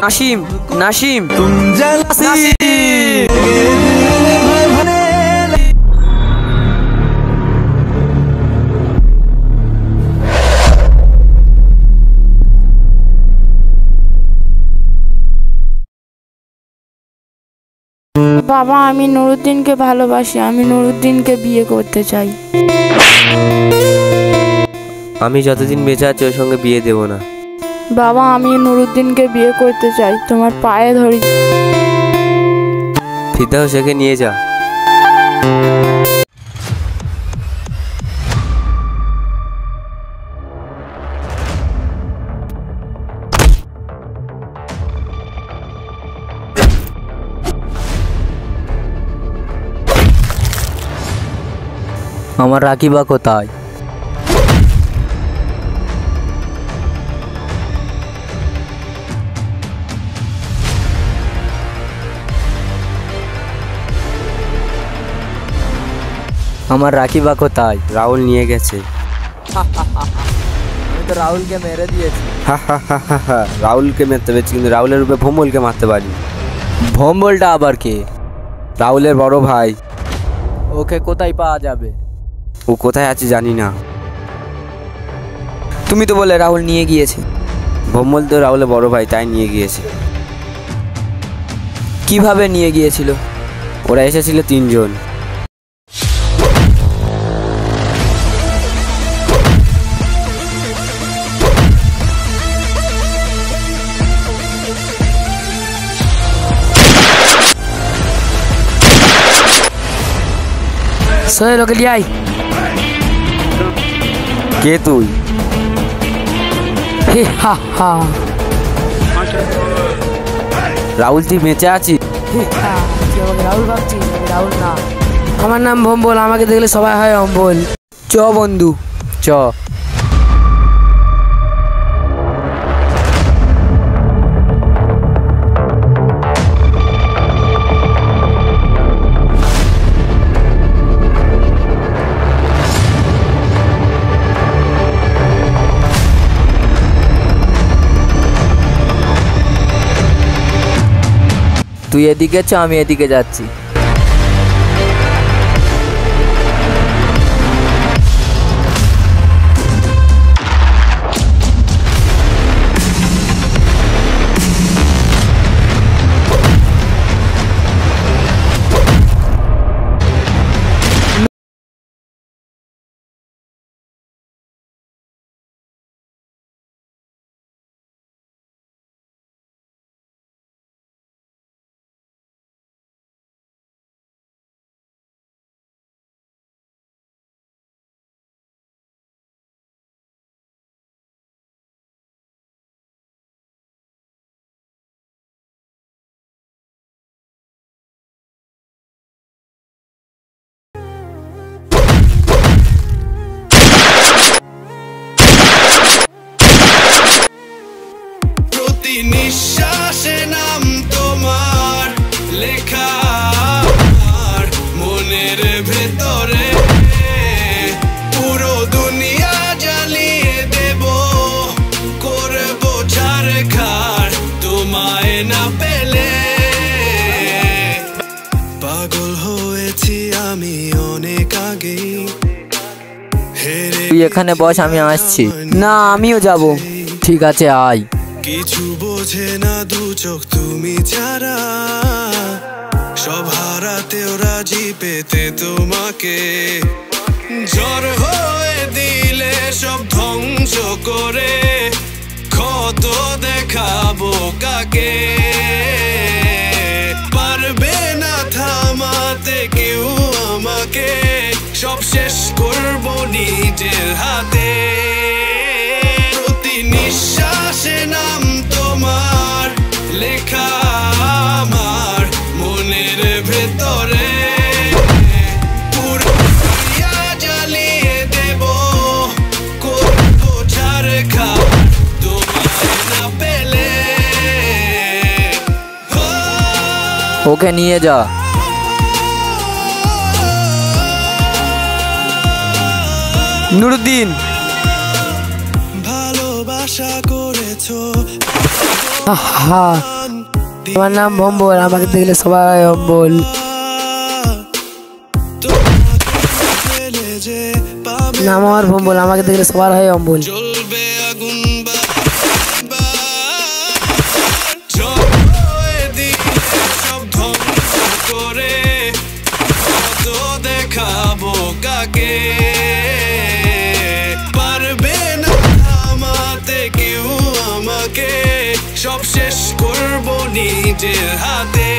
নাসিম নাসিম বাবা, আমি নুরুদ্দিনকে ভালোবাসি। আমি নুরুদ্দিনকে বিয়ে করতে চাই। আমি যতদিন বেঁচে আছি ওর সঙ্গে বিয়ে দেব না। বাবা, আমি নুরুদ্দিনকে বিয়ে করতে চাই। তোমার পায়ে ধরি। ফিরদাউস একে নিয়ে যা। আমার রাকিবা কোথায়? আমার রাকিবা কোথায়? রাহুল নিয়ে গেছে। আমি তো রাহুলকে মেরে দিয়েছি। রাহুলকে মারতে পেরেছি, কিন্তু রাহুলের রূপে ভোমলকে মারতে পারি। ভম্বলটা আবার কে? রাহুলের বড় ভাই। ওকে কোথায় পাওয়া যাবে? ও কোথায় আছে জানি না। তুমি তো বলে রাহুল নিয়ে গিয়েছে। ভোমল তো রাহুলের বড় ভাই, তাই নিয়ে গিয়েছে। কিভাবে নিয়ে গিয়েছিল? ওরা এসেছিল 3 জন। সোহেল, ওকে নিয়ে আয়। কে তুই? রাহুল, তুই বেঁচে আছিস? রাহুল ভাবছি, রাহুল না। আমার নাম ভম্বল, আমাকে দেখলে সবাই হয় অম্বল। চ বন্ধু চ। তুই এদিকে চ, আমি এদিকে যাচ্ছি। নিঃশ্বাসে নাম তোমার লেখা আমার মনের ভেতরে, পুরো দুনিয়া জ্বালিয়ে দেব, করব ছারখার তোমায় না পেলে। পাগল হয়েছি আমি অনেক আগেই। তুই এখানে বস, আমি আসছি। না, আমিও যাব। ঠিক আছে, আয়। কিছু বোঝে না দু চোখ তুমি ছাড়া, সব হারাতেও রাজি পেতে তোমাকে। ঝড় হয়ে দিলে সব ধ্বংস করে, ক্ষত দেখাবো কাকে? পারবে না থামাতে কেউ আমাকে, সব শেষ করবো নিজের হাতে। প্রতি নিঃশ্বাসে নাম তোমার লেখা আমার মনের ভেতরে, পুরো দুনিয়া জ্বালিয়ে দেব, করবো ছারখার তোমায় না পেলে। ওকে নিয়ে যা। নুরুদ্দিন, ভালোবাসা করেছো। আমার নাম ভম্বল, আমাকে দেখলে সবাই হয় অম্বল। নাম আমার ভম্বল, আমাকে দেখলে সবার হয় অম্বল। জ্বলবে আগুন সব ধ্বংস করে কত দেখাবো কাকে, পারবে না থামাতে কেউ আমাকে, সব শেষ করবো নিজের হাতে।